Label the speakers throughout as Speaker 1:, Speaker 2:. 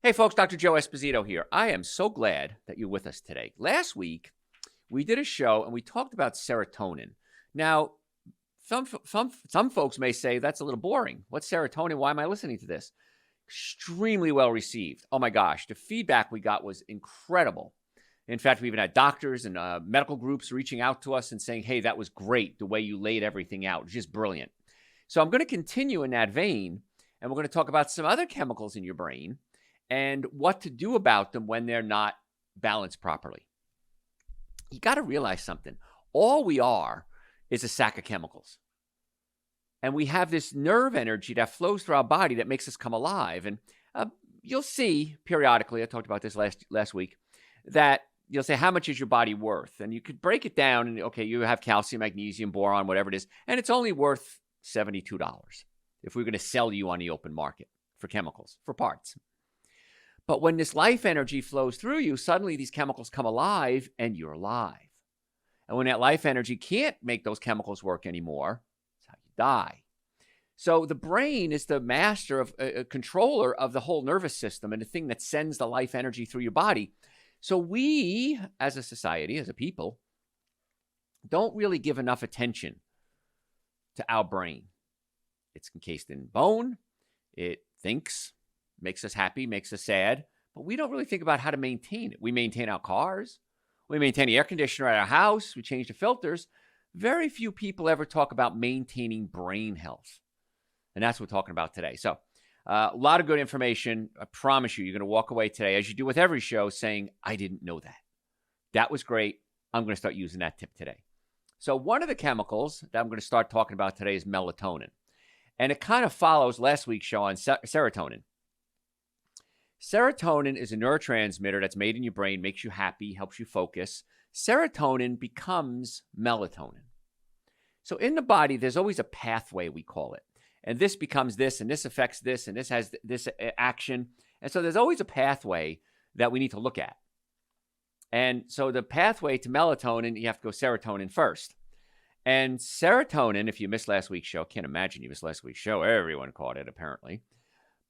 Speaker 1: Hey folks, Dr. Joe Esposito here. I am so glad that you're with us today. Last week, we did a show and we talked about serotonin. Now, some folks may say that's a little boring. What's serotonin? Why am I listening to this? Extremely well received. Oh my gosh, the feedback we got was incredible. In fact, we even had doctors and medical groups reaching out to us and saying, hey, that was great, the way you laid everything out. Just brilliant. So I'm going to continue in that vein, and we're going to talk about some other chemicals in your brain and what to do about them when they're not balanced properly. You got to realize something. All we are is a sack of chemicals. And we have this nerve energy that flows through our body that makes us come alive. And you'll see periodically, I talked about this last week, that you'll say, how much is your body worth? And you could break it down and, okay, you have calcium, magnesium, boron, whatever it is, and it's only worth $72 if we're going to sell you on the open market for chemicals, for parts. But when this life energy flows through you, suddenly these chemicals come alive and you're alive. And when that life energy can't make those chemicals work anymore, that's how you die. So the brain is the master of a controller of the whole nervous system and the thing that sends the life energy through your body. So we, as a society, as a people, don't really give enough attention to our brain. It's encased in bone. It thinks, makes us happy, makes us sad, but we don't really think about how to maintain it. We maintain our cars. We maintain the air conditioner at our house. We change the filters. Very few people ever talk about maintaining brain health. And that's what we're talking about today. So a lot of good information. I promise you, you're going to walk away today, as you do with every show, saying, I didn't know that. That was great. I'm going to start using that tip today. So one of the chemicals that I'm going to start talking about today is melatonin. And it kind of follows last week's show on serotonin. Serotonin is a neurotransmitter that's made in your brain, makes you happy, helps you focus. Serotonin becomes melatonin. So in the body, there's always a pathway, we call it. And this becomes this, and this affects this, and this has this action. And so there's always a pathway that we need to look at. And so the pathway to melatonin, you have to go serotonin first. And serotonin, if you missed last week's show, can't imagine you missed last week's show. Everyone caught it, apparently.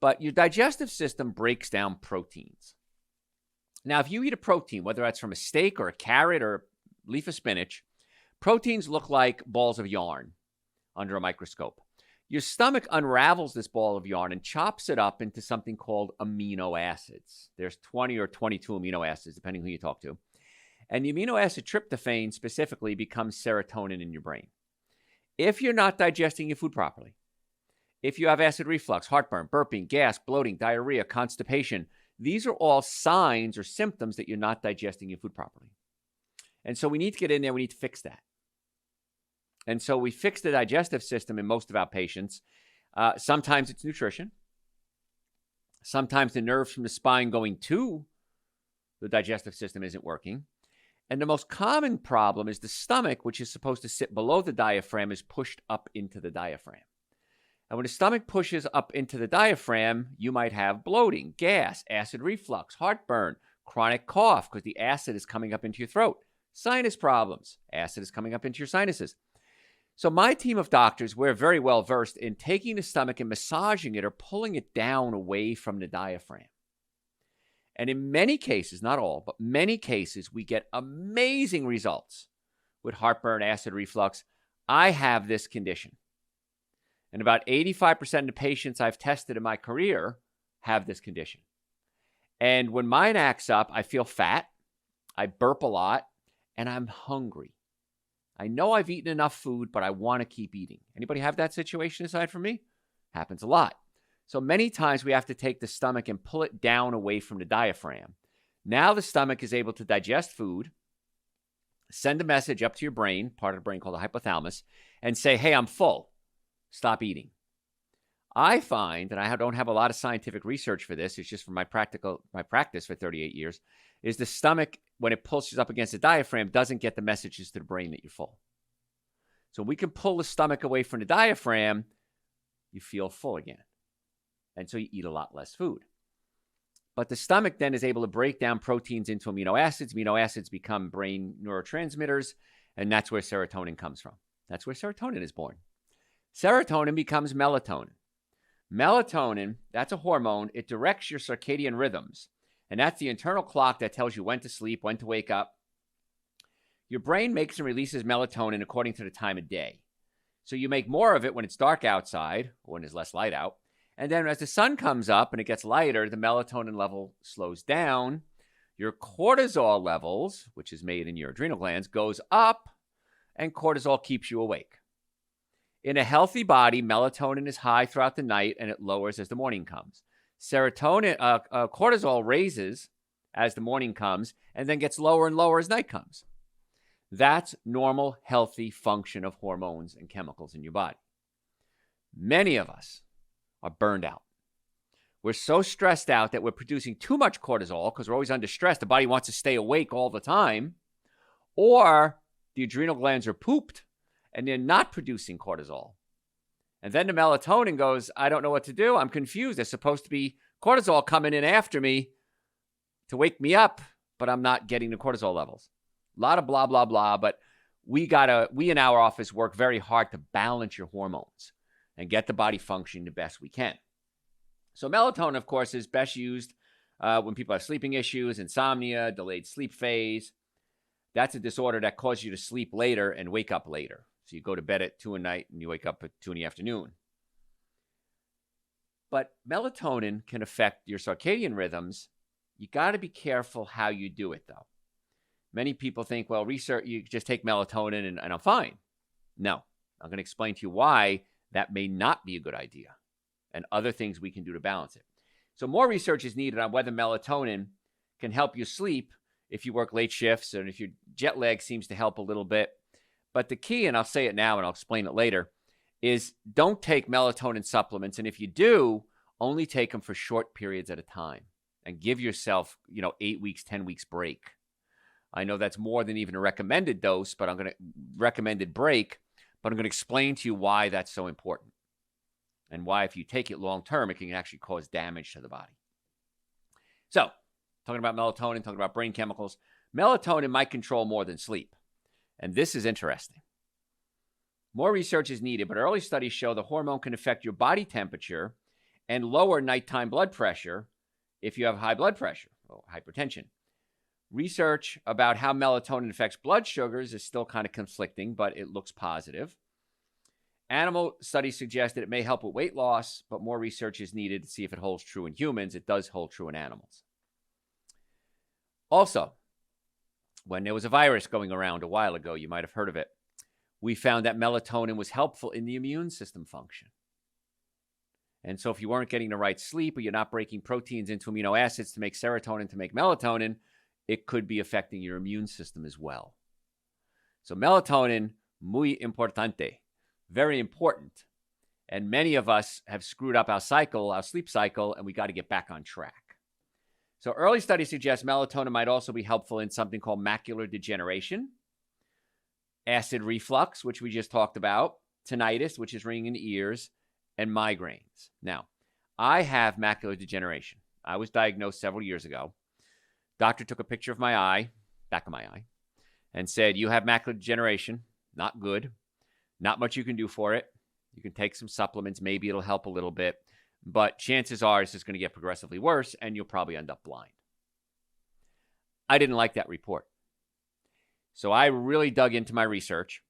Speaker 1: But your digestive system breaks down proteins. Now, if you eat a protein, whether that's from a steak or a carrot or a leaf of spinach, proteins look like balls of yarn under a microscope. Your stomach unravels this ball of yarn and chops it up into something called amino acids. There's 20 or 22 amino acids, depending who you talk to. And the amino acid tryptophan specifically becomes serotonin in your brain. If you're not digesting your food properly, if you have acid reflux, heartburn, burping, gas, bloating, diarrhea, constipation, these are all signs or symptoms that you're not digesting your food properly. And so we need to get in there. We need to fix that. And so we fix the digestive system in most of our patients. Sometimes it's nutrition. Sometimes the nerves from the spine going to the digestive system isn't working. And the most common problem is the stomach, which is supposed to sit below the diaphragm, is pushed up into the diaphragm. And when the stomach pushes up into the diaphragm, you might have bloating, gas, acid reflux, heartburn, chronic cough because the acid is coming up into your throat, sinus problems, acid is coming up into your sinuses. So my team of doctors, we're very well versed in taking the stomach and massaging it or pulling it down away from the diaphragm. And in many cases, not all, but many cases, we get amazing results with heartburn, acid reflux. I have this condition. And about 85% of the patients I've tested in my career have this condition. And when mine acts up, I feel fat, I burp a lot, and I'm hungry. I know I've eaten enough food, but I want to keep eating. Anybody have that situation aside from me? Happens a lot. So many times we have to take the stomach and pull it down away from the diaphragm. Now the stomach is able to digest food, send a message up to your brain, part of the brain called the hypothalamus, and say, hey, I'm full. Stop eating. I find, and I don't have a lot of scientific research for this, it's just from my practice for 38 years, is the stomach, when it pulses up against the diaphragm, doesn't get the messages to the brain that you're full. So we can pull the stomach away from the diaphragm, you feel full again. And so you eat a lot less food. But the stomach then is able to break down proteins into amino acids. Amino acids become brain neurotransmitters, and that's where serotonin comes from. That's where serotonin is born. Serotonin becomes melatonin. Melatonin, that's a hormone. It directs your circadian rhythms. And that's the internal clock that tells you when to sleep, when to wake up. Your brain makes and releases melatonin according to the time of day. So you make more of it when it's dark outside, or when there's less light out. And then as the sun comes up and it gets lighter, the melatonin level slows down. Your cortisol levels, which is made in your adrenal glands, goes up, and cortisol keeps you awake. In a healthy body, melatonin is high throughout the night, and it lowers as the morning comes. Cortisol raises as the morning comes, and then gets lower and lower as night comes. That's normal, healthy function of hormones and chemicals in your body. Many of us are burned out. We're so stressed out that we're producing too much cortisol because we're always under stress. The body wants to stay awake all the time. Or the adrenal glands are pooped and they're not producing cortisol. And then the melatonin goes, I don't know what to do. I'm confused. There's supposed to be cortisol coming in after me to wake me up, but I'm not getting the cortisol levels. A lot of blah, blah, blah. But we in our office work very hard to balance your hormones and get the body functioning the best we can. So melatonin, of course, is best used when people have sleeping issues, insomnia, delayed sleep phase. That's a disorder that causes you to sleep later and wake up later. So you go to bed at 2 at night and you wake up at 2 in the afternoon. But melatonin can affect your circadian rhythms. You got to be careful how you do it, though. Many people think, well, you just take melatonin and I'm fine. No, I'm going to explain to you why that may not be a good idea and other things we can do to balance it. So more research is needed on whether melatonin can help you sleep if you work late shifts and if your jet lag seems to help a little bit. But the key, and I'll say it now and I'll explain it later, is don't take melatonin supplements. And if you do, only take them for short periods at a time and give yourself, 8 weeks, 10 weeks break. I know that's more than even a recommended dose, but I'm going to recommended break, but I'm going to explain to you why that's so important and why if you take it long term, it can actually cause damage to the body. So, talking about melatonin, talking about brain chemicals, melatonin might control more than sleep. And this is interesting. More research is needed, but early studies show the hormone can affect your body temperature and lower nighttime blood pressure if you have high blood pressure or hypertension. Research about how melatonin affects blood sugars is still kind of conflicting, but it looks positive. Animal studies suggest that it may help with weight loss, but more research is needed to see if it holds true in humans. It does hold true in animals. Also, when there was a virus going around a while ago, you might have heard of it, we found that melatonin was helpful in the immune system function. And so if you weren't getting the right sleep or you're not breaking proteins into amino acids to make serotonin to make melatonin, it could be affecting your immune system as well. So melatonin, muy importante, very important. And many of us have screwed up our sleep cycle, and we got to get back on track. So early studies suggest melatonin might also be helpful in something called macular degeneration, acid reflux, which we just talked about, tinnitus, which is ringing in the ears, and migraines. Now, I have macular degeneration. I was diagnosed several years ago. Doctor took a picture of my eye, back of my eye, and said, you have macular degeneration, not good, not much you can do for it. You can take some supplements, maybe it'll help a little bit, but chances are it's just going to get progressively worse and you'll probably end up blind. I didn't like that report. So I really dug into my research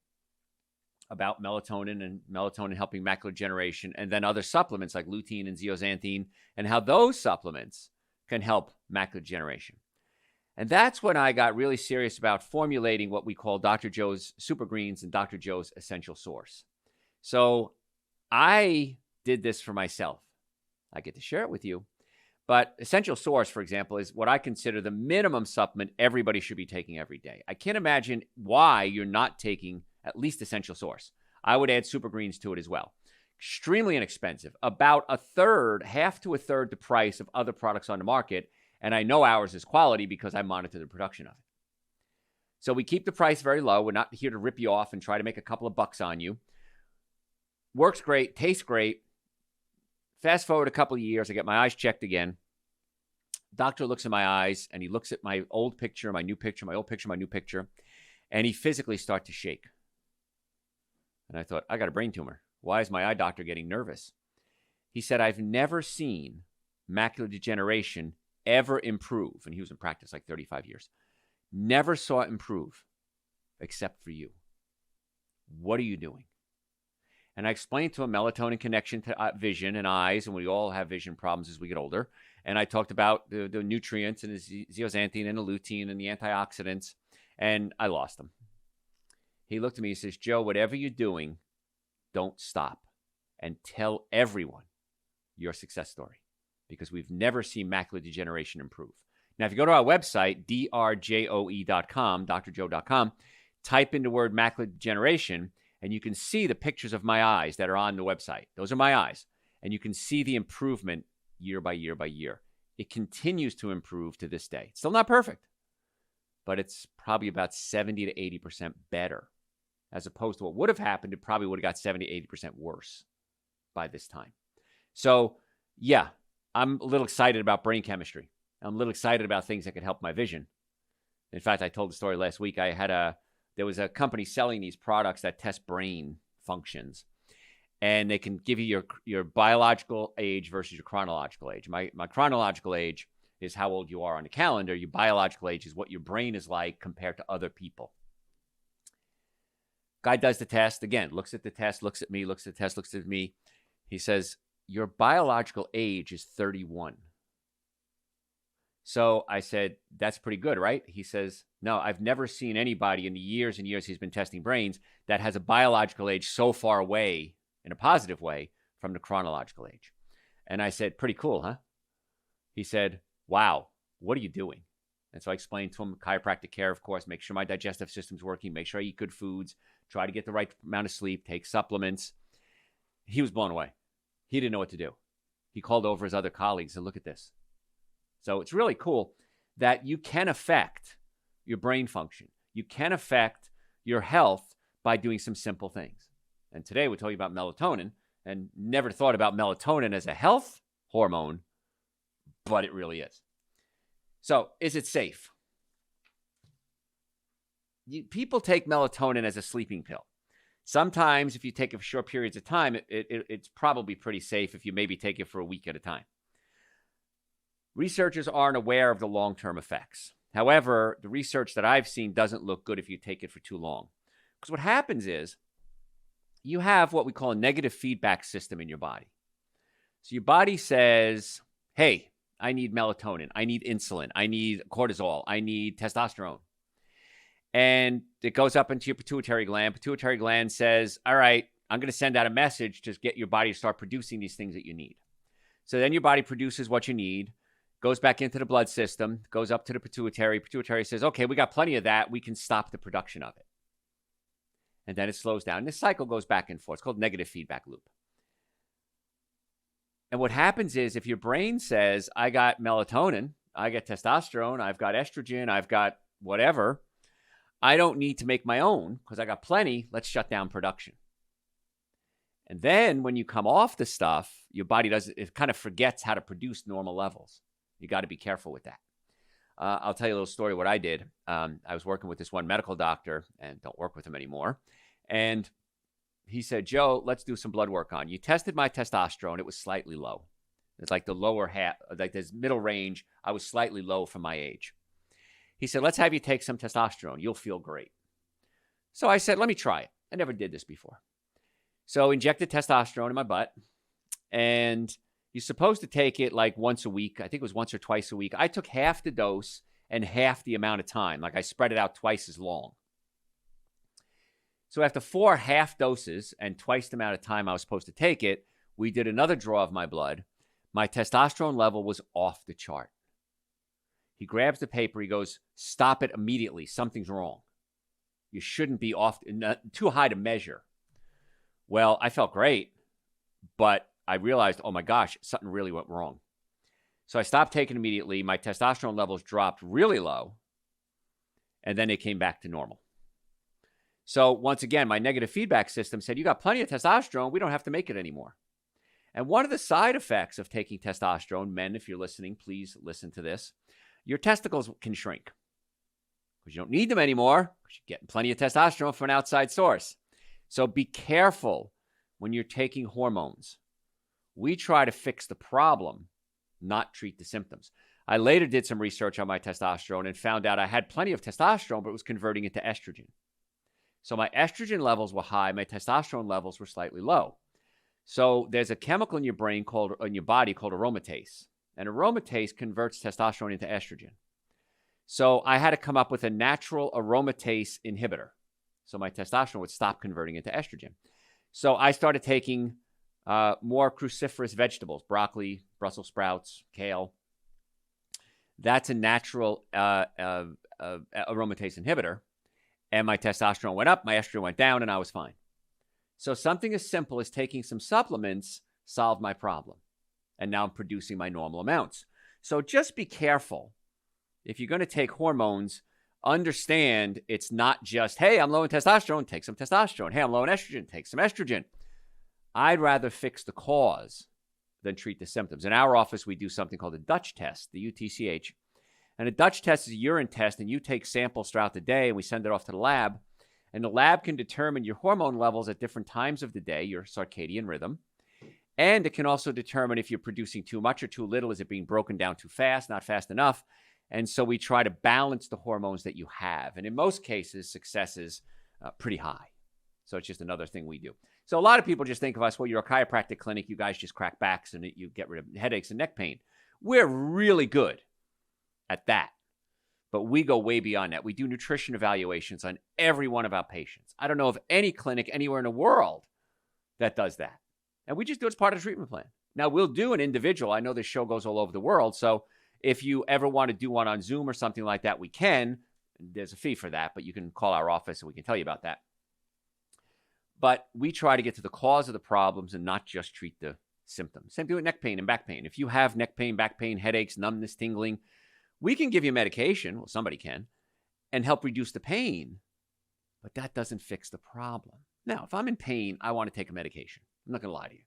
Speaker 1: about melatonin and melatonin helping macular degeneration and then other supplements like lutein and zeaxanthin and how those supplements can help macular degeneration. And that's when I got really serious about formulating what we call Dr. Joe's Super Greens and Dr. Joe's Essential Source. So I did this for myself. I get to share it with you. But Essential Source, for example, is what I consider the minimum supplement everybody should be taking every day. I can't imagine why you're not taking at least Essential Source. I would add Super Greens to it as well. Extremely inexpensive, about half to a third the price of other products on the market. And I know ours is quality because I monitor the production of it. So we keep the price very low. We're not here to rip you off and try to make a couple of bucks on you. Works great, tastes great. Fast forward a couple of years, I get my eyes checked again. Doctor looks at my eyes and he looks at my old picture, my new picture, my old picture, my new picture, and he physically starts to shake. And I thought, I got a brain tumor. Why is my eye doctor getting nervous? He said, I've never seen macular degeneration ever improve. And he was in practice like 35 years. Never saw it improve except for you. What are you doing? And I explained to him melatonin connection to vision and eyes, and we all have vision problems as we get older. And I talked about the nutrients and the zeaxanthin and the lutein and the antioxidants, and I lost him. He looked at me and says, Joe, whatever you're doing, don't stop and tell everyone your success story, because we've never seen macular degeneration improve. Now, if you go to our website, drjoe.com, drjoe.com, type in the word macular degeneration, and you can see the pictures of my eyes that are on the website. Those are my eyes. And you can see the improvement year by year by year. It continues to improve to this day. It's still not perfect, but it's probably about 70 to 80% better. As opposed to what would have happened, it probably would have got 70 to 80% worse by this time. So, yeah, I'm a little excited about brain chemistry. I'm a little excited about things that could help my vision. In fact, I told the story last week. There was a company selling these products that test brain functions, and they can give you your biological age versus your chronological age. My chronological age is how old you are on the calendar. Your biological age is what your brain is like compared to other people. Guy does the test, again, looks at the test, looks at me, looks at the test, looks at me. He says, your biological age is 31. So I said, that's pretty good, right? He says, no, I've never seen anybody in the years and years he's been testing brains that has a biological age so far away, in a positive way, from the chronological age. And I said, pretty cool, huh? He said, wow, what are you doing? And so I explained to him chiropractic care, of course, make sure my digestive system's working, make sure I eat good foods, try to get the right amount of sleep, take supplements. He was blown away. He didn't know what to do. He called over his other colleagues and look at this. So it's really cool that you can affect your brain function. You can affect your health by doing some simple things. And today we're talking about melatonin, and never thought about melatonin as a health hormone, but it really is. So is it safe? People take melatonin as a sleeping pill. Sometimes if you take it for short periods of time, it's probably pretty safe if you maybe take it for a week at a time. Researchers aren't aware of the long-term effects. However, the research that I've seen doesn't look good if you take it for too long. Because what happens is you have what we call a negative feedback system in your body. So your body says, hey, I need melatonin, I need insulin, I need cortisol, I need testosterone. And it goes up into your pituitary gland. Pituitary gland says, all right, I'm going to send out a message to get your body to start producing these things that you need. So then your body produces what you need, goes back into the blood system, goes up to the pituitary. Pituitary says, okay, we got plenty of that. We can stop the production of it. And then it slows down. And this cycle goes back and forth. It's called negative feedback loop. And what happens is if your brain says, I got melatonin, I got testosterone, I've got estrogen, I've got whatever, I don't need to make my own because I got plenty, let's shut down production. And then when you come off the stuff, your body it kind of forgets how to produce normal levels. You got to be careful with that. I'll tell you a little story what I did. I was working with this one medical doctor, and don't work with him anymore. And he said, Joe, let's do some blood work on you. Tested my testosterone. It was slightly low. It's like the lower half, like this middle range. I was slightly low for my age. He said, let's have you take some testosterone. You'll feel great. So I said, let me try it. I never did this before. So injected testosterone in my butt, and you're supposed to take it like once a week. I think it was once or twice a week. I took half the dose and half the amount of time. Like I spread it out twice as long. So after 4 half doses and twice the amount of time I was supposed to take it, we did another draw of my blood. My testosterone level was off the chart. He grabs the paper. He goes, stop it immediately. Something's wrong. You shouldn't be too high to measure. Well, I felt great, but I realized, oh my gosh, something really went wrong. So I stopped taking immediately. My testosterone levels dropped really low, and then it came back to normal. So once again, my negative feedback system said, you got plenty of testosterone. We don't have to make it anymore. And one of the side effects of taking testosterone, men, if you're listening, please listen to this. Your testicles can shrink because you don't need them anymore because you're getting plenty of testosterone from an outside source. So be careful when you're taking hormones We try to fix the problem, not treat the symptoms. I later did some research on my testosterone and found out I had plenty of testosterone, but it was converting into estrogen. So my estrogen levels were high. My testosterone levels were slightly low. So there's a chemical in your brain in your body called aromatase. And aromatase converts testosterone into estrogen. So I had to come up with a natural aromatase inhibitor. So my testosterone would stop converting into estrogen. So I started taking more cruciferous vegetables, broccoli, Brussels sprouts, kale. That's a natural aromatase inhibitor. And my testosterone went up, my estrogen went down, and I was fine. So something as simple as taking some supplements solved my problem. And now I'm producing my normal amounts. So just be careful. If you're going to take hormones, understand it's not just, hey, I'm low in testosterone, take some testosterone. Hey, I'm low in estrogen, take some estrogen. I'd rather fix the cause than treat the symptoms. In our office, we do something called a Dutch test, the UTCH. And a Dutch test is a urine test, and you take samples throughout the day, and we send it off to the lab. And the lab can determine your hormone levels at different times of the day, your circadian rhythm. And it can also determine if you're producing too much or too little. Is it being broken down too fast, not fast enough? And so we try to balance the hormones that you have. And in most cases, success is pretty high. So it's just another thing we do. So a lot of people just think of us, well, you're a chiropractic clinic. You guys just crack backs and you get rid of headaches and neck pain. We're really good at that. But we go way beyond that. We do nutrition evaluations on every one of our patients. I don't know of any clinic anywhere in the world that does that. And we just do it as part of the treatment plan. Now, we'll do an individual. I know this show goes all over the world. So if you ever want to do one on Zoom or something like that, we can. There's a fee for that, but you can call our office and we can tell you about that. But we try to get to the cause of the problems and not just treat the symptoms. Same thing with neck pain and back pain. If you have neck pain, back pain, headaches, numbness, tingling, we can give you medication, well, somebody can, and help reduce the pain, but that doesn't fix the problem. Now, if I'm in pain, I want to take a medication. I'm not going to lie to you.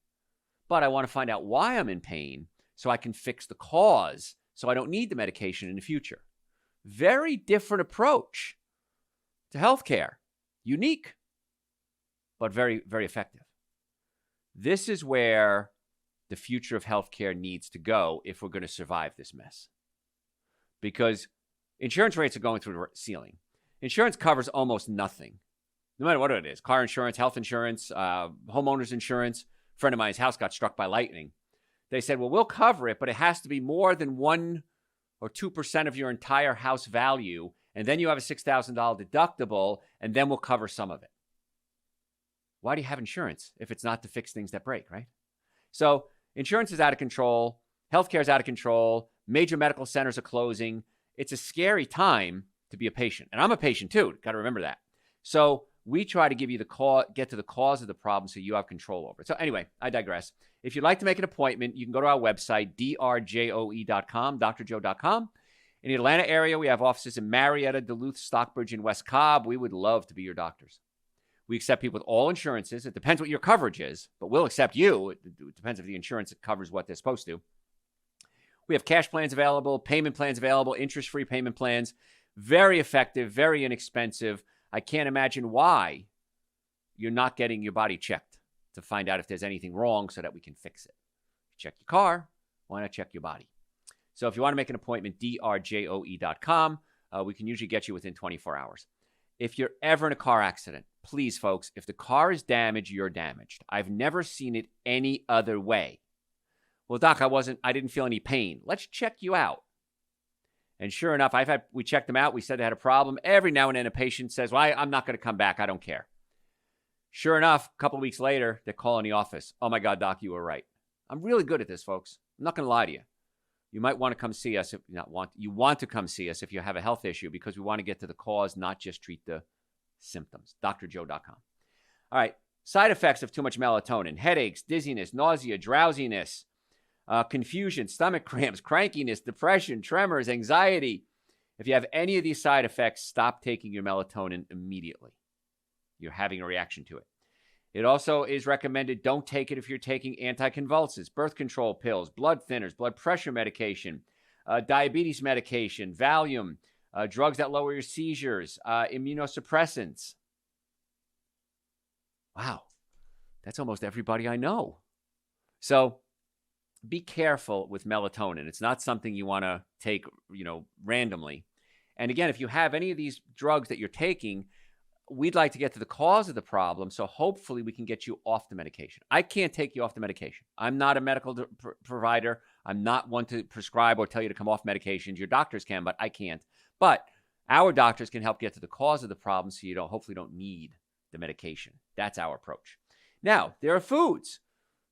Speaker 1: But I want to find out why I'm in pain so I can fix the cause so I don't need the medication in the future. Very different approach to healthcare. Unique, but very, very effective. This is where the future of healthcare needs to go if we're going to survive this mess. Because insurance rates are going through the ceiling. Insurance covers almost nothing, no matter what it is. Car insurance, health insurance, homeowners insurance. A friend of mine's house got struck by lightning. They said, well, we'll cover it, but it has to be more than 1 or 2% of your entire house value. And then you have a $6,000 deductible, and then we'll cover some of it. Why do you have insurance if it's not to fix things that break, right? So insurance is out of control. Healthcare is out of control. Major medical centers are closing. It's a scary time to be a patient. And I'm a patient too. Got to remember that. So we try to give you get to the cause of the problem so you have control over it. So anyway, I digress. If you'd like to make an appointment, you can go to our website, drjoe.com, drjoe.com. In the Atlanta area, we have offices in Marietta, Duluth, Stockbridge, and West Cobb. We would love to be your doctors. We accept people with all insurances. It depends what your coverage is, but we'll accept you. It depends if the insurance covers what they're supposed to. We have cash plans available, payment plans available, interest-free payment plans. Very effective, very inexpensive. I can't imagine why you're not getting your body checked to find out if there's anything wrong so that we can fix it. Check your car. Why not check your body? So if you want to make an appointment, drjoe.com. We can usually get you within 24 hours. If you're ever in a car accident, please, folks, if the car is damaged, you're damaged. I've never seen it any other way. Well, doc, I didn't feel any pain. Let's check you out. And sure enough, we checked them out. We said they had a problem. Every now and then a patient says, well, I'm not going to come back. I don't care. Sure enough, a couple of weeks later, they're calling the office. Oh my God, doc, you were right. I'm really good at this, folks. I'm not going to lie to you. You might want to come see us you want to come see us if you have a health issue because we want to get to the cause, not just treat the symptoms. drjoe.com. All right. Side effects of too much melatonin: headaches, dizziness, nausea, drowsiness, confusion, stomach cramps, crankiness, depression, tremors, anxiety. If you have any of these side effects, stop taking your melatonin immediately. You're having a reaction to it. It also is recommended don't take it if you're taking anticonvulsants, birth control pills, blood thinners, blood pressure medication, diabetes medication, Valium, drugs that lower your seizures, immunosuppressants. Wow, that's almost everybody I know. So be careful with melatonin. It's not something you want to take, randomly. And again, if you have any of these drugs that you're taking, we'd like to get to the cause of the problem. So hopefully we can get you off the medication. I can't take you off the medication. I'm not a medical provider. I'm not one to prescribe or tell you to come off medications. Your doctors can, but I can't. But our doctors can help get to the cause of the problem so you hopefully don't need the medication. That's our approach. Now, there are foods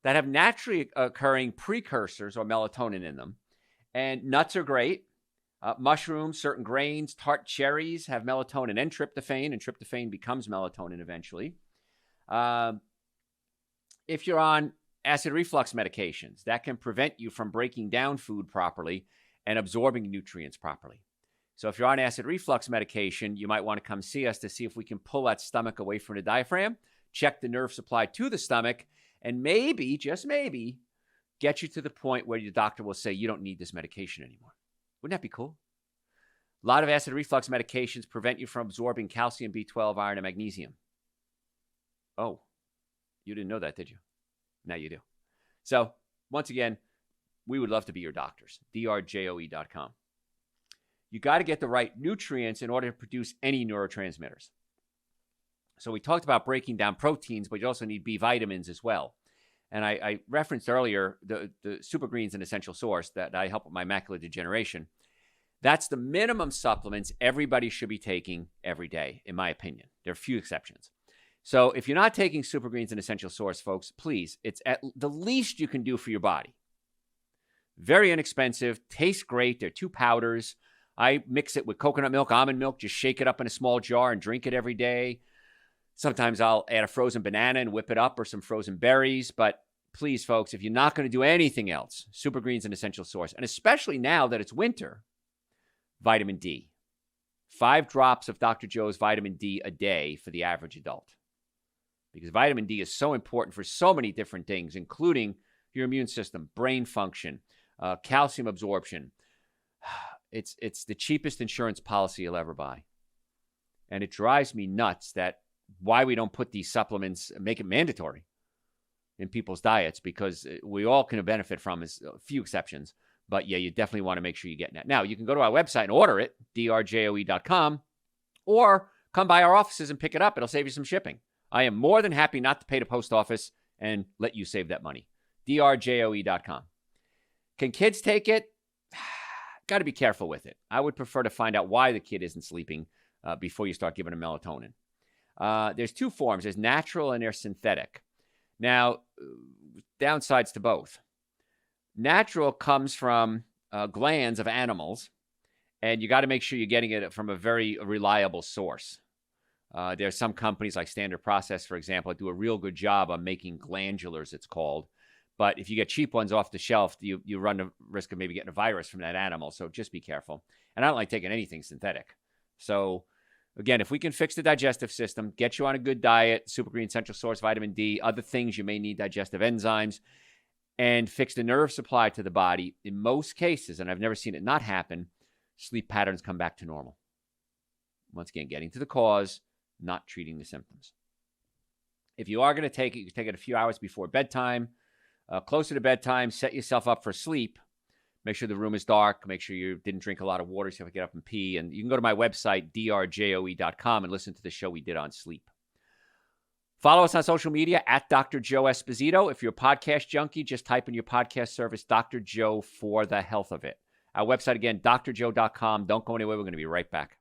Speaker 1: that have naturally occurring precursors or melatonin in them. And nuts are great. Mushrooms, certain grains, tart cherries have melatonin and tryptophan becomes melatonin eventually. If you're on acid reflux medications, that can prevent you from breaking down food properly and absorbing nutrients properly. So if you're on acid reflux medication, you might want to come see us to see if we can pull that stomach away from the diaphragm, check the nerve supply to the stomach, and maybe, just maybe, get you to the point where your doctor will say you don't need this medication anymore. Wouldn't that be cool? A lot of acid reflux medications prevent you from absorbing calcium, B12, iron, and magnesium. Oh, you didn't know that, did you? Now you do. So, once again, we would love to be your doctors. drjoe.com. You got to get the right nutrients in order to produce any neurotransmitters. So we talked about breaking down proteins, but you also need B vitamins as well. And I referenced earlier the Super Greens, an essential source that I help with my macular degeneration. That's the minimum supplements everybody should be taking every day, in my opinion. There are a few exceptions. So if you're not taking Super Greens, an essential source, folks, please, it's at the least you can do for your body. Very inexpensive, tastes great. They're 2 powders. I mix it with coconut milk, almond milk, just shake it up in a small jar and drink it every day. Sometimes I'll add a frozen banana and whip it up or some frozen berries. But please, folks, if you're not going to do anything else, Super Green's an essential source. And especially now that it's winter, vitamin D. 5 drops of Dr. Joe's vitamin D a day for the average adult. Because vitamin D is so important for so many different things, including your immune system, brain function, calcium absorption. It's the cheapest insurance policy you'll ever buy. And it drives me nuts that why we don't put these supplements, make it mandatory in people's diets, because we all can benefit from is a few exceptions. But yeah, you definitely want to make sure you're getting that. Now, you can go to our website and order it, drjoe.com, or come by our offices and pick it up. It'll save you some shipping. I am more than happy not to pay the post office and let you save that money. drjoe.com. Can kids take it? Got to be careful with it. I would prefer to find out why the kid isn't sleeping before you start giving them melatonin. There's 2 forms. There's natural and there's synthetic. Now, downsides to both. Natural comes from glands of animals, and you got to make sure you're getting it from a very reliable source. There's some companies like Standard Process, for example, that do a real good job on making glandulars, it's called. But if you get cheap ones off the shelf, you run the risk of maybe getting a virus from that animal. So just be careful. And I don't like taking anything synthetic. So again, if we can fix the digestive system, get you on a good diet, Super Green, Central Source, vitamin D, other things you may need, digestive enzymes, and fix the nerve supply to the body, in most cases, and I've never seen it not happen, sleep patterns come back to normal. Once again, getting to the cause, not treating the symptoms. If you are going to take it, you can take it a few hours before bedtime. Closer to bedtime, set yourself up for sleep. Make sure the room is dark. Make sure you didn't drink a lot of water so you have to get up and pee. And you can go to my website, drjoe.com, and listen to the show we did on sleep. Follow us on social media at Dr. Joe Esposito. If you're a podcast junkie, just type in your podcast service, Dr. Joe, for the health of it. Our website, again, drjoe.com. Don't go anywhere. We're going to be right back.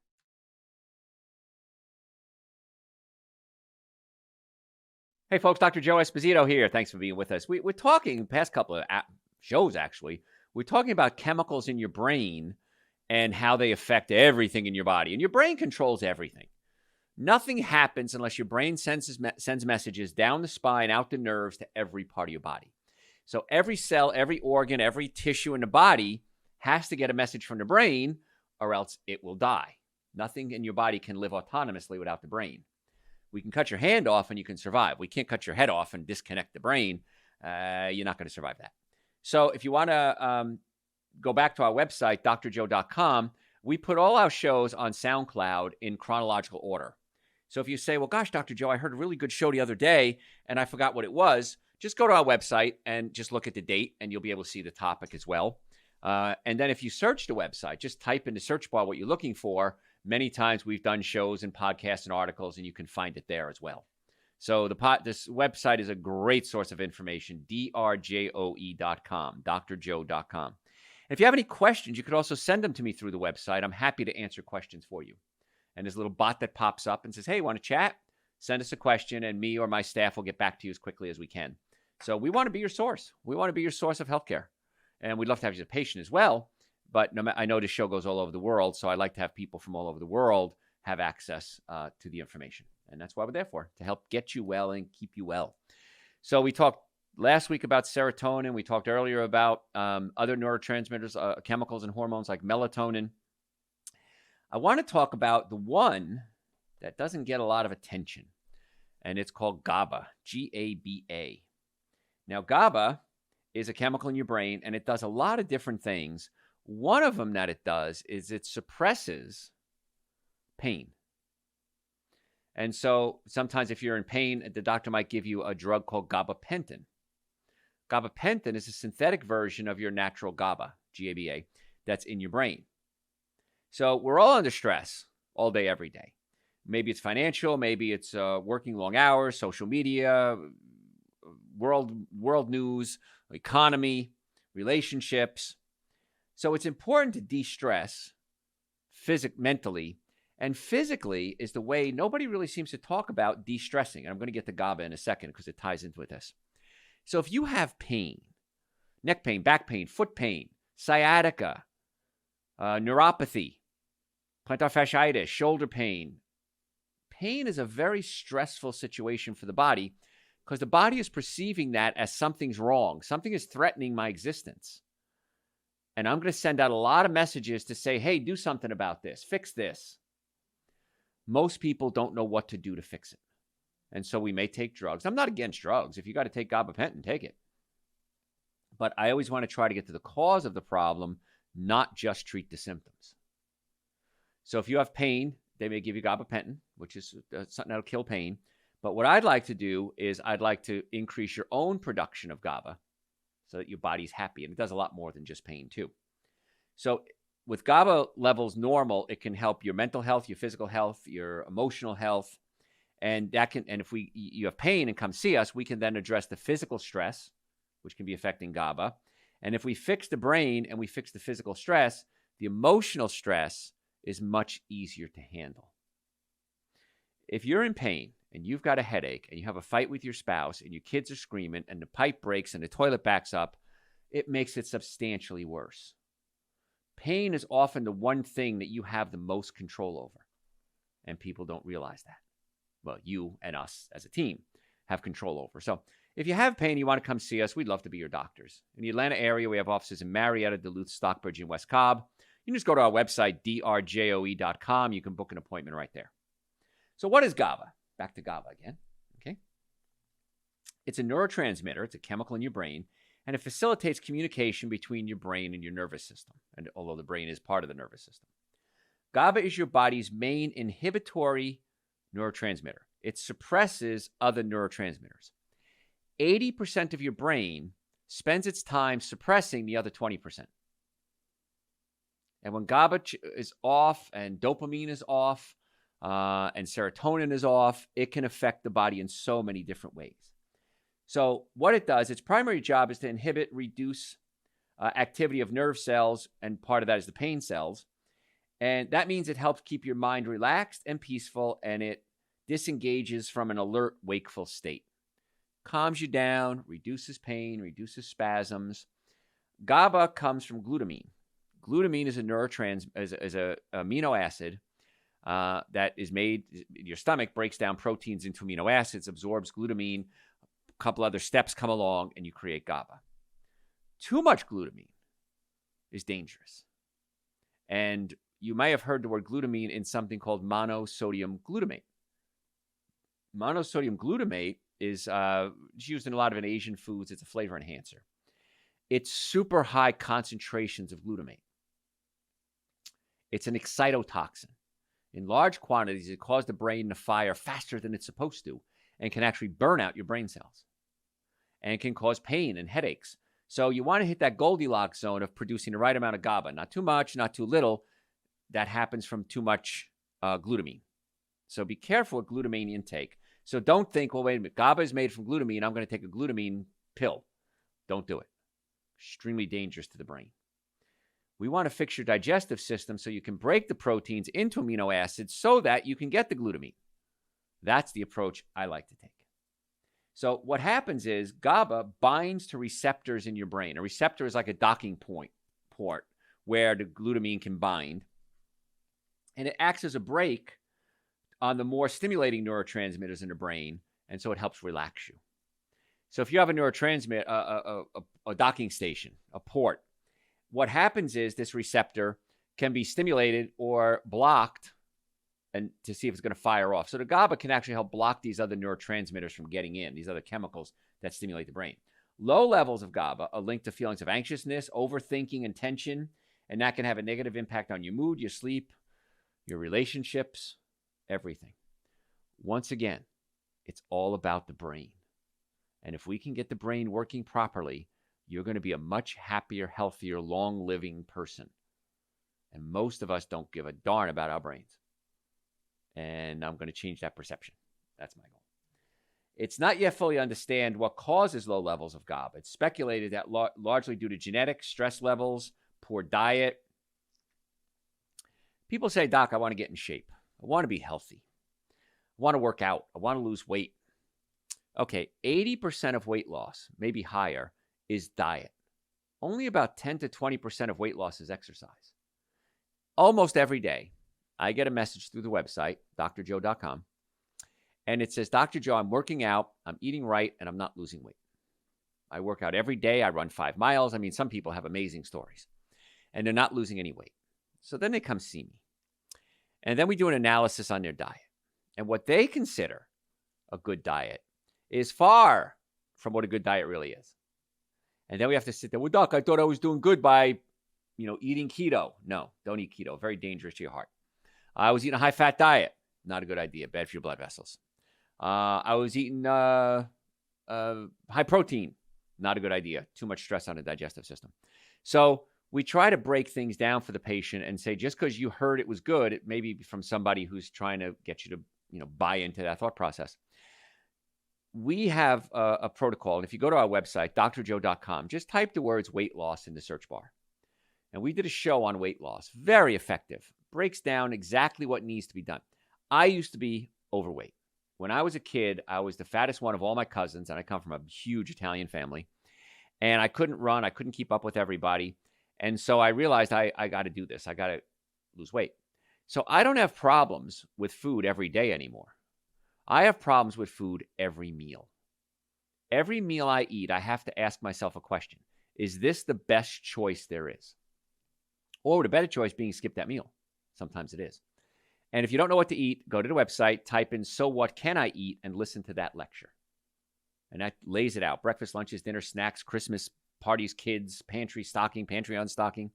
Speaker 1: Hey, folks, Dr. Joe Esposito here. Thanks for being with us. We're talking, the past couple of shows, actually, we're talking about chemicals in your brain and how they affect everything in your body. And your brain controls everything. Nothing happens unless your brain sends messages down the spine, out the nerves, to every part of your body. So every cell, every organ, every tissue in the body has to get a message from the brain, or else it will die. Nothing in your body can live autonomously without the brain. We can cut your hand off and you can survive. We can't cut your head off and disconnect the brain. You're not going to survive that. So if you want to go back to our website, drjoe.com, we put all our shows on SoundCloud in chronological order. So if you say, well, gosh, Dr. Joe, I heard a really good show the other day and I forgot what it was, just go to our website and just look at the date, and you'll be able to see the topic as well. And then if you search the website, just type in the search bar what you're looking for. Many times we've done shows and podcasts and articles, and you can find it there as well. So this website is a great source of information, drjoe.com, drjoe.com. If you have any questions, you could also send them to me through the website. I'm happy to answer questions for you. And there's a little bot that pops up and says, hey, want to chat? Send us a question, and me or my staff will get back to you as quickly as we can. So we want to be your source. We want to be your source of healthcare. And we'd love to have you as a patient as well. But I know this show goes all over the world, so I like to have people from all over the world have access to the information. And that's why we're there for, to help get you well and keep you well. So we talked last week about serotonin. We talked earlier about other neurotransmitters, chemicals and hormones like melatonin. I want to talk about the one that doesn't get a lot of attention, and it's called GABA, G-A-B-A. Now, GABA is a chemical in your brain, and it does a lot of different things. One of them that it does is it suppresses pain. And so sometimes if you're in pain, the doctor might give you a drug called gabapentin. Gabapentin is a synthetic version of your natural GABA, G-A-B-A, that's in your brain. So we're all under stress all day, every day. Maybe it's financial, maybe it's working long hours, social media, world news, economy, relationships. So it's important to de-stress mentally. And physically is the way nobody really seems to talk about de-stressing. And I'm going to get to GABA in a second because it ties into this. So if you have pain, neck pain, back pain, foot pain, sciatica, neuropathy, plantar fasciitis, shoulder pain, pain is a very stressful situation for the body because the body is perceiving that as something's wrong. Something is threatening my existence. And I'm going to send out a lot of messages to say, hey, do something about this. Fix this. Most people don't know what to do to fix it. And so we may take drugs. I'm not against drugs. If you got to take gabapentin, take it. But I always want to try to get to the cause of the problem, not just treat the symptoms. So if you have pain, they may give you gabapentin, which is something that'll kill pain. But what I'd like to do is I'd like to increase your own production of GABA so that your body's happy. And it does a lot more than just pain too. So with GABA levels normal, it can help your mental health, your physical health, your emotional health. And if you have pain and come see us, we can then address the physical stress, which can be affecting GABA. And if we fix the brain and we fix the physical stress, the emotional stress is much easier to handle. If you're in pain and you've got a headache and you have a fight with your spouse and your kids are screaming and the pipe breaks and the toilet backs up, it makes it substantially worse. Pain is often the one thing that you have the most control over, and people don't realize that. Well, you and us as a team have control over. So if you have pain, you want to come see us, we'd love to be your doctors. In the Atlanta area, we have offices in Marietta, Duluth, Stockbridge, and West Cobb. You can just go to our website, drjoe.com. You can book an appointment right there. So what is GABA? Back to GABA again. Okay. It's a neurotransmitter. It's a chemical in your brain, and it facilitates communication between your brain and your nervous system. And although the brain is part of the nervous system, GABA is your body's main inhibitory neurotransmitter. It suppresses other neurotransmitters. 80% of your brain spends its time suppressing the other 20%. And when GABA is off and dopamine is off and serotonin is off, it can affect the body in so many different ways. So what it does, its primary job is to inhibit, reduce activity of nerve cells, and part of that is the pain cells. And that means it helps keep your mind relaxed and peaceful, and it disengages from an alert, wakeful state. Calms you down, reduces pain, reduces spasms. GABA comes from glutamine. Glutamine is is a amino acid that is made, your stomach breaks down proteins into amino acids, absorbs glutamine, a couple other steps come along, and you create GABA. Too much glutamine is dangerous. And you may have heard the word glutamine in something called monosodium glutamate. Monosodium glutamate is used in a lot of Asian foods. It's a flavor enhancer. It's super high concentrations of glutamate. It's an excitotoxin. In large quantities, it causes the brain to fire faster than it's supposed to and can actually burn out your brain cells. and can cause pain and headaches. So you want to hit that Goldilocks zone of producing the right amount of GABA, not too much, not too little. That happens from too much glutamine. So be careful with glutamine intake. So don't think, well, wait a minute, GABA is made from glutamine. I'm going to take a glutamine pill. Don't do it. Extremely dangerous to the brain. We want to fix your digestive system so you can break the proteins into amino acids so that you can get the glutamine. That's the approach I like to take. So what happens is GABA binds to receptors in your brain. A receptor is like a docking port where the glutamine can bind. And it acts as a brake on the more stimulating neurotransmitters in the brain. And so it helps relax you. So if you have a neurotransmitter, a docking station, a port, what happens is this receptor can be stimulated or blocked and to see if it's going to fire off. So the GABA can actually help block these other neurotransmitters from getting in, these other chemicals that stimulate the brain. Low levels of GABA are linked to feelings of anxiousness, overthinking, and tension, and that can have a negative impact on your mood, your sleep, your relationships, everything. Once again, it's all about the brain. And if we can get the brain working properly, you're going to be a much happier, healthier, long-living person. And most of us don't give a darn about our brains. And I'm going to change that perception. That's my goal. It's not yet fully understood what causes low levels of GABA. It's speculated that largely due to genetics, stress levels, poor diet. People say, Doc, I want to get in shape. I want to be healthy. I want to work out. I want to lose weight. Okay, 80% of weight loss, maybe higher, is diet. Only about 10 to 20% of weight loss is exercise. Almost every day, I get a message through the website, drjoe.com, and it says, Dr. Joe, I'm working out, I'm eating right, and I'm not losing weight. I work out every day. I run 5 miles. I mean, some people have amazing stories, and they're not losing any weight. So then they come see me, and then we do an analysis on their diet. And what they consider a good diet is far from what a good diet really is. And then we have to sit there, well, Doc, I thought I was doing good by, eating keto. No, don't eat keto. Very dangerous to your heart. I was eating a high-fat diet. Not a good idea. Bad for your blood vessels. I was eating high protein. Not a good idea. Too much stress on the digestive system. So we try to break things down for the patient and say, just because you heard it was good, it may be from somebody who's trying to get you to, buy into that thought process. We have a protocol. And if you go to our website, drjoe.com, just type the words weight loss in the search bar. And we did a show on weight loss. Very effective. Breaks down exactly what needs to be done. I used to be overweight. When I was a kid, I was the fattest one of all my cousins, and I come from a huge Italian family. And I couldn't run. I couldn't keep up with everybody. And so I realized I got to do this. I got to lose weight. So I don't have problems with food every day anymore. I have problems with food every meal. Every meal I eat, I have to ask myself a question. Is this the best choice there is? Or would a better choice being skip that meal? Sometimes it is. And if you don't know what to eat, go to the website, type in, so what can I eat, and listen to that lecture. And that lays it out. Breakfast, lunches, dinner, snacks, Christmas parties, kids, pantry stocking, pantry unstocking.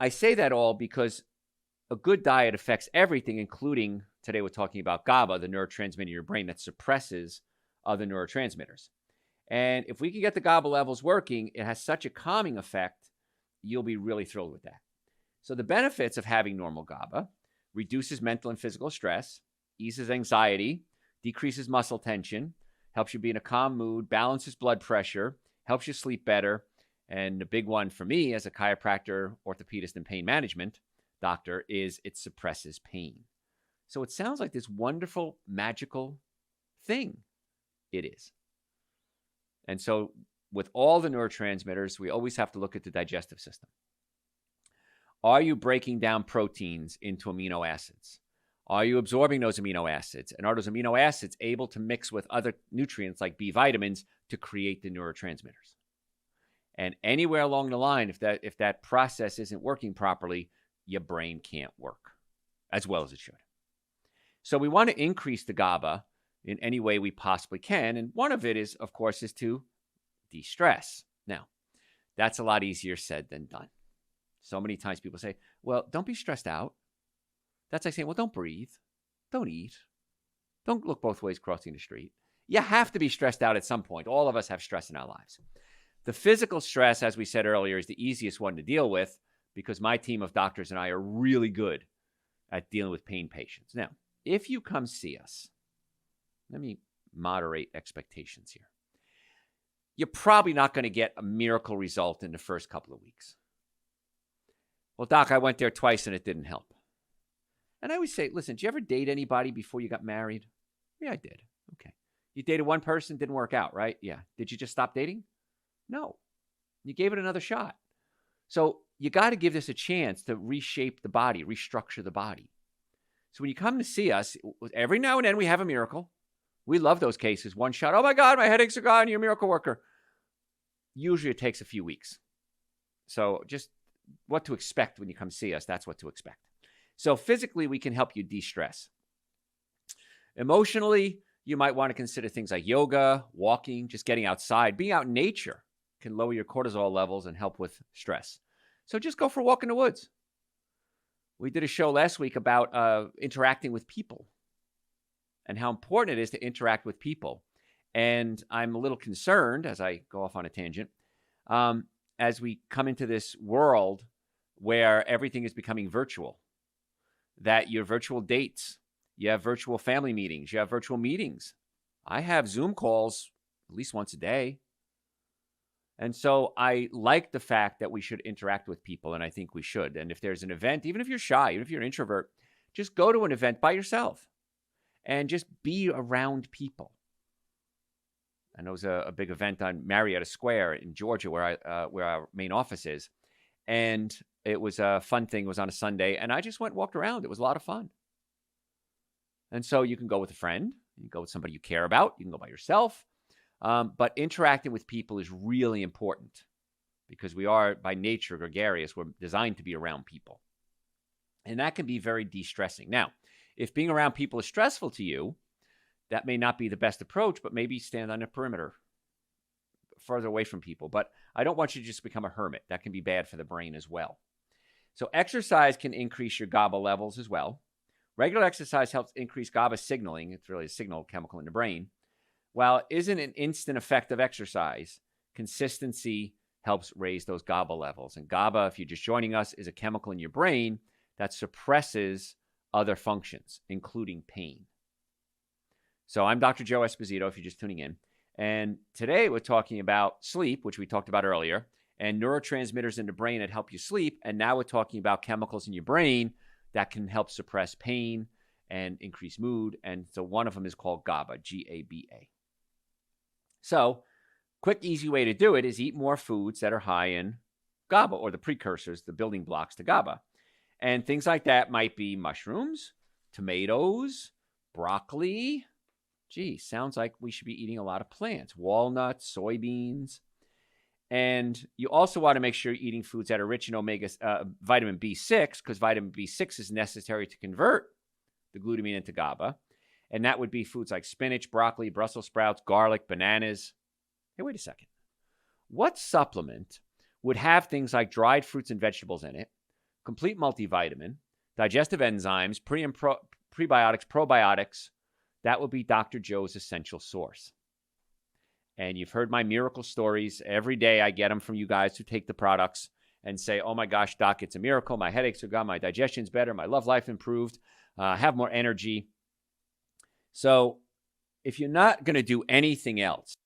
Speaker 1: I say that all because a good diet affects everything, including, today we're talking about GABA, the neurotransmitter in your brain that suppresses other neurotransmitters. And if we can get the GABA levels working, it has such a calming effect, you'll be really thrilled with that. So the benefits of having normal GABA: reduces mental and physical stress, eases anxiety, decreases muscle tension, helps you be in a calm mood, balances blood pressure, helps you sleep better. And the big one for me as a chiropractor, orthopedist, and pain management doctor is it suppresses pain. So it sounds like this wonderful, magical thing. It is. And so with all the neurotransmitters, we always have to look at the digestive system. Are you breaking down proteins into amino acids? Are you absorbing those amino acids? And are those amino acids able to mix with other nutrients like B vitamins to create the neurotransmitters? And anywhere along the line, if that process isn't working properly, your brain can't work as well as it should. So we want to increase the GABA in any way we possibly can. And one of it is, of course, is to de-stress. Now, that's a lot easier said than done. So many times people say, well, don't be stressed out. That's like saying, well, don't breathe. Don't eat. Don't look both ways crossing the street. You have to be stressed out at some point. All of us have stress in our lives. The physical stress, as we said earlier, is the easiest one to deal with because my team of doctors and I are really good at dealing with pain patients. Now, if you come see us, let me moderate expectations here. You're probably not going to get a miracle result in the first couple of weeks. Well, doc, I went there twice and it didn't help. And I always say, listen, did you ever date anybody before you got married? Yeah, I did. Okay. You dated one person, didn't work out, right? Yeah. Did you just stop dating? No. You gave it another shot. So you got to give this a chance to reshape the body, restructure the body. So when you come to see us, every now and then we have a miracle. We love those cases. One shot, oh my God, my headaches are gone, you're a miracle worker. Usually it takes a few weeks. So just what to expect when you come see us, that's what to expect. So physically, we can help you de-stress. Emotionally, you might want to consider things like yoga, walking, just getting outside. Being out in nature can lower your cortisol levels and help with stress. So just go for a walk in the woods. We did a show last week about interacting with people and how important it is to interact with people. And I'm a little concerned, as I go off on a tangent, as we come into this world where everything is becoming virtual, that your virtual dates, you have virtual family meetings, you have virtual meetings. I have Zoom calls at least once a day. And so I like the fact that we should interact with people, and I think we should. And if there's an event, even if you're shy, even if you're an introvert, just go to an event by yourself and just be around people. And there was a big event on Marietta Square in Georgia where our main office is. And it was a fun thing. It was on a Sunday. And I just went and walked around. It was a lot of fun. And so you can go with a friend. You can go with somebody you care about. You can go by yourself. But interacting with people is really important because we are, by nature, gregarious. We're designed to be around people. And that can be very de-stressing. Now, if being around people is stressful to you, that may not be the best approach, but maybe stand on a perimeter further away from people. But I don't want you to just become a hermit. That can be bad for the brain as well. So exercise can increase your GABA levels as well. Regular exercise helps increase GABA signaling. It's really a signal chemical in the brain. While it isn't an instant effect of exercise, consistency helps raise those GABA levels. And GABA, if you're just joining us, is a chemical in your brain that suppresses other functions, including pain. So I'm Dr. Joe Esposito, if you're just tuning in. And today we're talking about sleep, which we talked about earlier, and neurotransmitters in the brain that help you sleep. And now we're talking about chemicals in your brain that can help suppress pain and increase mood. And so one of them is called GABA, G-A-B-A. So quick, easy way to do it is eat more foods that are high in GABA, or the precursors, the building blocks to GABA. And things like that might be mushrooms, tomatoes, broccoli. Gee, sounds like we should be eating a lot of plants, walnuts, soybeans. And you also want to make sure you're eating foods that are rich in vitamin B6, because vitamin B6 is necessary to convert the glutamine into GABA. And that would be foods like spinach, broccoli, Brussels sprouts, garlic, bananas. Hey, wait a second. What supplement would have things like dried fruits and vegetables in it, complete multivitamin, digestive enzymes, prebiotics, probiotics? That would be Dr. Joe's Essential Source. And you've heard my miracle stories. Every day I get them from you guys who take the products and say, oh my gosh, doc, it's a miracle. My headaches are gone. My digestion's better. My love life improved. I have more energy. So if you're not going to do anything else,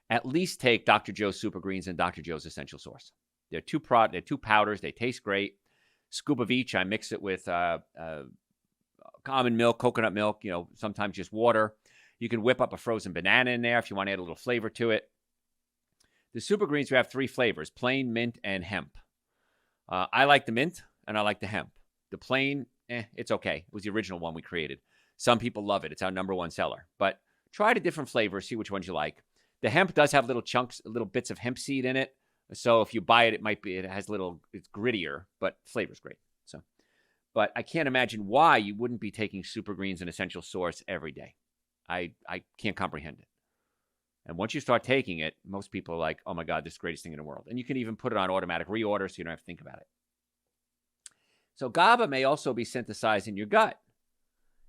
Speaker 1: at least take Dr. Joe's Super Greens and Dr. Joe's Essential Source. They're two powders. They taste great. Scoop of each. I mix it with almond milk, coconut milk, sometimes just water. You can whip up a frozen banana in there if you want to add a little flavor to it. The Super Greens, we have 3 flavors, plain, mint, and hemp. I like the mint, and I like the hemp. The plain, it's okay. It was the original one we created. Some people love it. It's our #1 seller. But try the different flavors, see which ones you like. The hemp does have little chunks, little bits of hemp seed in it. So if you buy it, it's grittier, but flavor's great. But I can't imagine why you wouldn't be taking Super Greens and Essential Source every day. I can't comprehend it. And once you start taking it, most people are like, oh my God, this is the greatest thing in the world. And you can even put it on automatic reorder so you don't have to think about it. So GABA may also be synthesized in your gut.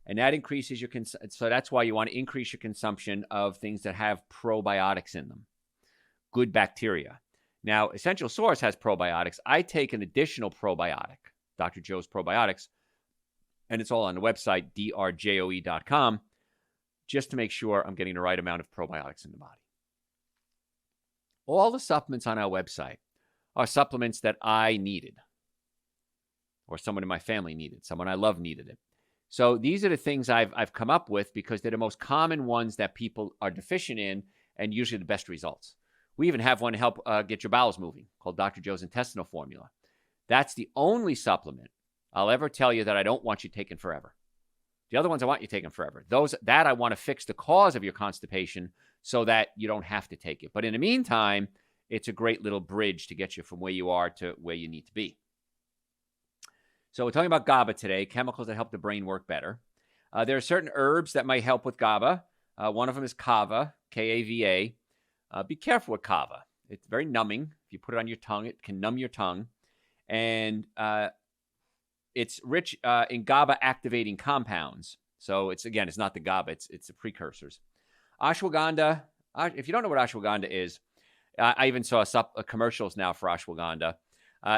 Speaker 1: And that increases your so that's why you want to increase your consumption of things that have probiotics in them, good bacteria. Now, Essential Source has probiotics. I take an additional probiotic, Dr. Joe's Probiotics, and it's all on the website, drjoe.com, just to make sure I'm getting the right amount of probiotics in the body. All the supplements on our website are supplements that I needed, or someone in my family needed, someone I love needed it. So these are the things I've come up with because they're the most common ones that people are deficient in and usually the best results. We even have one to help get your bowels moving called Dr. Joe's Intestinal Formula. That's the only supplement I'll ever tell you that I don't want you taking forever. The other ones I want you taking forever. That I want to fix the cause of your constipation so that you don't have to take it. But in the meantime, it's a great little bridge to get you from where you are to where you need to be. So we're talking about GABA today, chemicals that help the brain work better. There are certain herbs that might help with GABA. One of them is kava, K-A-V-A. Be careful with kava. It's very numbing. If you put it on your tongue, it can numb your tongue. And it's rich in GABA activating compounds. So it's not the GABA, it's the precursors. Ashwagandha, if you don't know what ashwagandha is, I even saw commercials now for ashwagandha.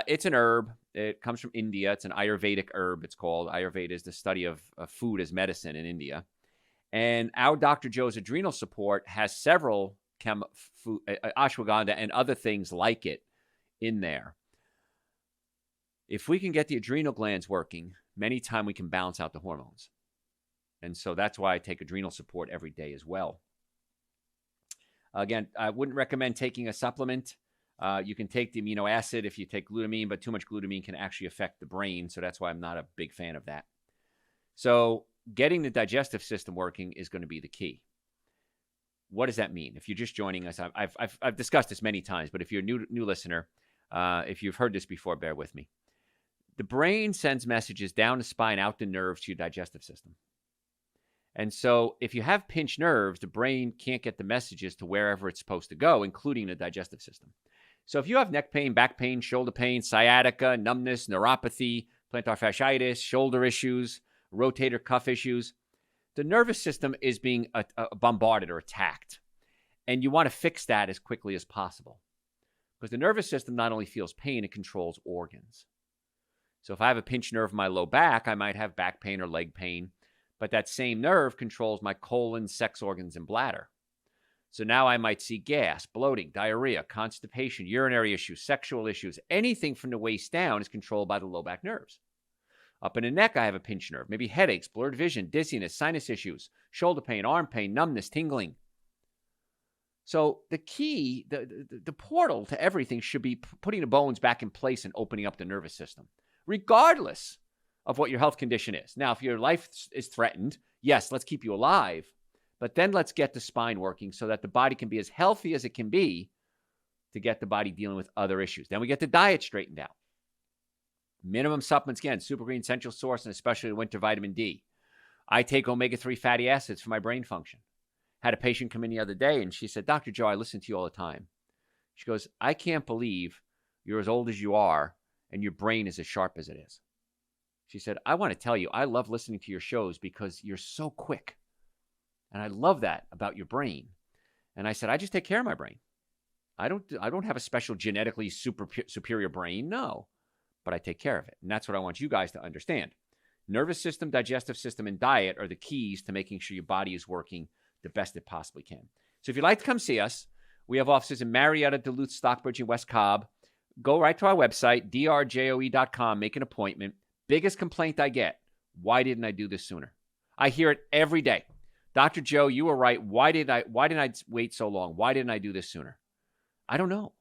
Speaker 1: It's an herb. It comes from India. It's an Ayurvedic herb, it's called. Ayurveda is the study of food as medicine in India. And our Dr. Joe's Adrenal Support has several ashwagandha and other things like it in there. If we can get the adrenal glands working, many times we can balance out the hormones. And so that's why I take adrenal support every day as well. Again, I wouldn't recommend taking a supplement. You can take the amino acid if you take glutamine, but too much glutamine can actually affect the brain. So that's why I'm not a big fan of that. So getting the digestive system working is going to be the key. What does that mean? If you're just joining us, I've discussed this many times, but if you're a new listener, if you've heard this before, bear with me. The brain sends messages down the spine, out the nerves to your digestive system. And so if you have pinched nerves, the brain can't get the messages to wherever it's supposed to go, including the digestive system. So if you have neck pain, back pain, shoulder pain, sciatica, numbness, neuropathy, plantar fasciitis, shoulder issues, rotator cuff issues, the nervous system is being bombarded or attacked. And you want to fix that as quickly as possible. Because the nervous system not only feels pain, it controls organs. So if I have a pinched nerve in my low back, I might have back pain or leg pain. But that same nerve controls my colon, sex organs, and bladder. So now I might see gas, bloating, diarrhea, constipation, urinary issues, sexual issues. Anything from the waist down is controlled by the low back nerves. Up in the neck, I have a pinched nerve, maybe headaches, blurred vision, dizziness, sinus issues, shoulder pain, arm pain, numbness, tingling. So the key, the portal to everything should be putting the bones back in place and opening up the nervous system, regardless of what your health condition is. Now, if your life is threatened, yes, let's keep you alive, but then let's get the spine working so that the body can be as healthy as it can be to get the body dealing with other issues. Then we get the diet straightened out. Minimum supplements, again, Super Green, Essential Source, and especially winter vitamin D. I take omega-3 fatty acids for my brain function. Had a patient come in the other day, and she said, Dr. Joe, I listen to you all the time. She goes, I can't believe you're as old as you are, and your brain is as sharp as it is. She said, I want to tell you, I love listening to your shows because you're so quick. And I love that about your brain. And I said, I just take care of my brain. I don't have a special genetically superior brain, no. But I take care of it. And that's what I want you guys to understand. Nervous system, digestive system, and diet are the keys to making sure your body is working the best it possibly can. So if you'd like to come see us, we have offices in Marietta, Duluth, Stockbridge, and West Cobb. Go right to our website, drjoe.com, make an appointment. Biggest complaint I get, why didn't I do this sooner? I hear it every day. Dr. Joe, you were right. Why didn't I wait so long? Why didn't I do this sooner? I don't know.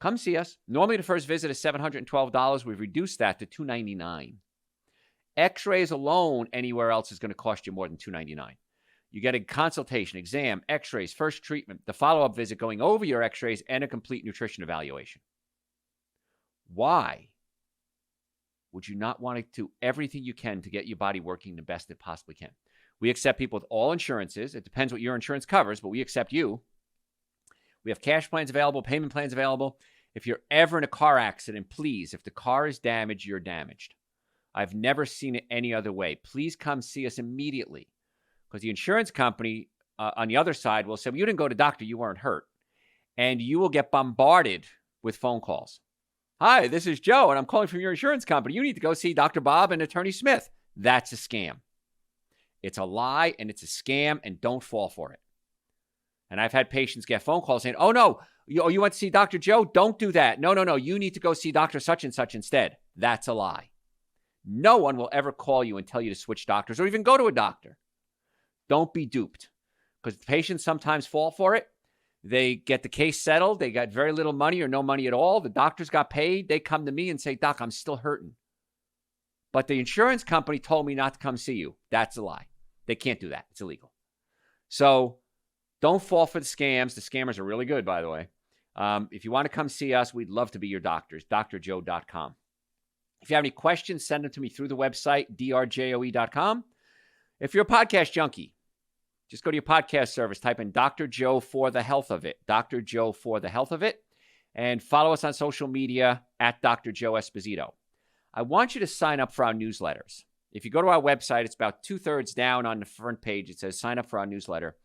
Speaker 1: Come see us. Normally the first visit is $712. We've reduced that to $299. X-rays alone anywhere else is going to cost you more than $299. You get a consultation, exam, X-rays, first treatment, the follow-up visit going over your X-rays, and a complete nutrition evaluation. Why would you not want to do everything you can to get your body working the best it possibly can? We accept people with all insurances. It depends what your insurance covers, but we accept you. We have cash plans available, payment plans available. If you're ever in a car accident, please, if the car is damaged, you're damaged. I've never seen it any other way. Please come see us immediately, because the insurance company on the other side will say, well, you didn't go to doctor, you weren't hurt. And you will get bombarded with phone calls. Hi, this is Joe, and I'm calling from your insurance company. You need to go see Dr. Bob and Attorney Smith. That's a scam. It's a lie, and it's a scam, and don't fall for it. And I've had patients get phone calls saying, oh, no, you went to see Dr. Joe? Don't do that. No, you need to go see Dr. Such and Such instead. That's a lie. No one will ever call you and tell you to switch doctors or even go to a doctor. Don't be duped, because patients sometimes fall for it. They get the case settled. They got very little money or no money at all. The doctors got paid. They come to me and say, Doc, I'm still hurting, but the insurance company told me not to come see you. That's a lie. They can't do that. It's illegal. So don't fall for the scams. The scammers are really good, by the way. If you want to come see us, we'd love to be your doctors, drjoe.com. If you have any questions, send them to me through the website, drjoe.com. If you're a podcast junkie, just go to your podcast service, type in Dr. Joe for the health of it, Dr. Joe for the health of it, and follow us on social media at Dr. Joe Esposito. I want you to sign up for our newsletters. If you go to our website, it's about 2/3 down on the front page. It says sign up for our newsletter.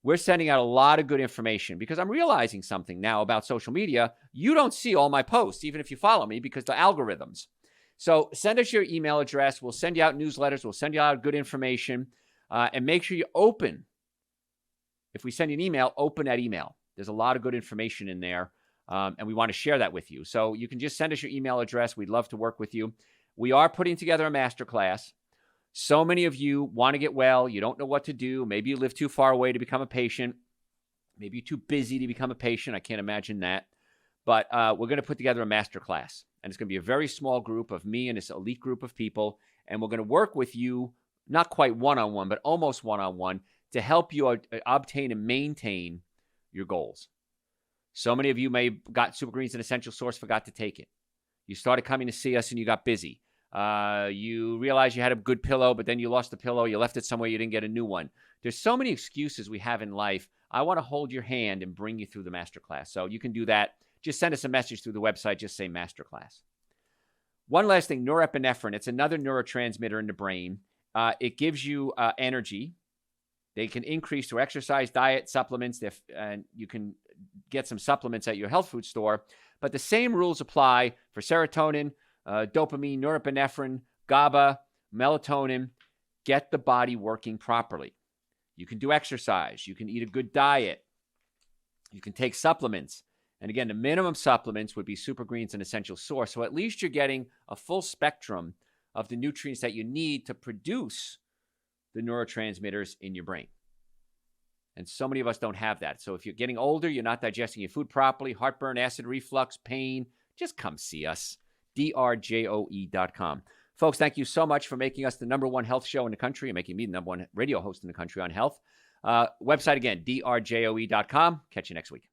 Speaker 1: We're sending out a lot of good information because I'm realizing something now about social media. You don't see all my posts, even if you follow me, because the algorithms. So send us your email address. We'll send you out newsletters. We'll send you out good information. And make sure you open. If we send you an email, open that email. There's a lot of good information in there, and we want to share that with you. So you can just send us your email address. We'd love to work with you. We are putting together a masterclass. So many of you want to get well. You don't know what to do. Maybe you live too far away to become a patient. Maybe you're too busy to become a patient. I can't imagine that. But we're going to put together a masterclass, and it's going to be a very small group of me and this elite group of people, and we're going to work with you, not quite one-on-one, but almost one-on-one, to help you obtain and maintain your goals. So many of you may have got Super Greens and Essential Source, forgot to take it. You started coming to see us and you got busy. You realized you had a good pillow, but then you lost the pillow. You left it somewhere. You didn't get a new one. There's so many excuses we have in life. I want to hold your hand and bring you through the masterclass. So you can do that. Just send us a message through the website. Just say masterclass. One last thing, norepinephrine. It's another neurotransmitter in the brain. It gives you energy. They can increase through exercise, diet, supplements, and you can get some supplements at your health food store. But the same rules apply for serotonin, dopamine, norepinephrine, Gaba, melatonin. Get the body working properly. You can do exercise. You can eat a good diet. You can take supplements. And again, the minimum supplements would be Super Greens and Essential Source. So at least you're getting a full spectrum of the nutrients that you need to produce the neurotransmitters in your brain. And so many of us don't have that. So if you're getting older, you're not digesting your food properly, heartburn, acid reflux, pain, just come see us. drjoe.com. Folks, thank you so much for making us the #1 health show in the country and making me the #1 radio host in the country on health. Website again, drjoe.com. Catch you next week.